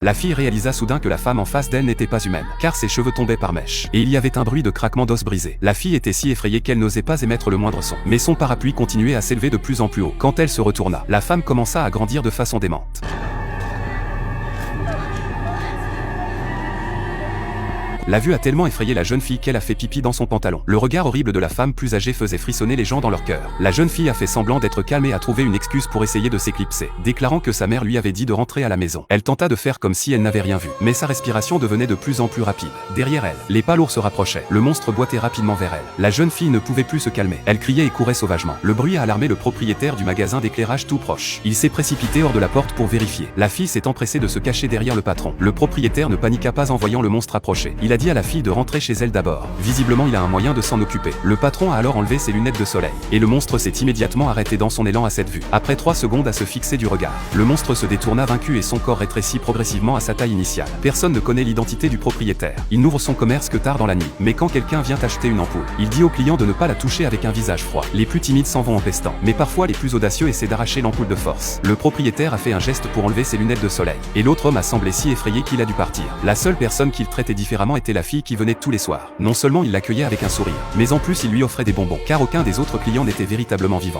La fille réalisa soudain que la femme en face d'elle n'était pas humaine, car ses cheveux tombaient par mèches, et il y avait un bruit de craquement d'os brisés. La fille était si effrayée qu'elle n'osait pas émettre le moindre son, mais son parapluie continuait à s'élever de plus en plus haut. Quand elle se retourna, la femme commença à grandir de façon démente. La vue a tellement effrayé la jeune fille qu'elle a fait pipi dans son pantalon. Le regard horrible de la femme plus âgée faisait frissonner les gens dans leur cœur. La jeune fille a fait semblant d'être calme et a trouvé une excuse pour essayer de s'éclipser, déclarant que sa mère lui avait dit de rentrer à la maison. Elle tenta de faire comme si elle n'avait rien vu, mais sa respiration devenait de plus en plus rapide. Derrière elle, les pas lourds se rapprochaient. Le monstre boitait rapidement vers elle. La jeune fille ne pouvait plus se calmer. Elle criait et courait sauvagement. Le bruit a alarmé le propriétaire du magasin d'éclairage tout proche. Il s'est précipité hors de la porte pour vérifier. La fille s'est empressée de se cacher derrière le patron. Le propriétaire ne paniqua pas en voyant le monstre approcher. Il a dit à la fille de rentrer chez elle d'abord. Visiblement il a un moyen de s'en occuper. Le patron a alors enlevé ses lunettes de soleil. Et le monstre s'est immédiatement arrêté dans son élan à cette vue. Après 3 secondes à se fixer du regard, le monstre se détourna vaincu et son corps rétrécit progressivement à sa taille initiale. Personne ne connaît l'identité du propriétaire. Il n'ouvre son commerce que tard dans la nuit. Mais quand quelqu'un vient acheter une ampoule, il dit au client de ne pas la toucher avec un visage froid. Les plus timides s'en vont en pestant. Mais parfois les plus audacieux essaient d'arracher l'ampoule de force. Le propriétaire a fait un geste pour enlever ses lunettes de soleil. Et l'autre homme a semblé si effrayé qu'il a dû partir. La seule personne qu'il traitait différemment était la fille qui venait tous les soirs. Non seulement il l'accueillait avec un sourire, mais en plus il lui offrait des bonbons, car aucun des autres clients n'était véritablement vivant.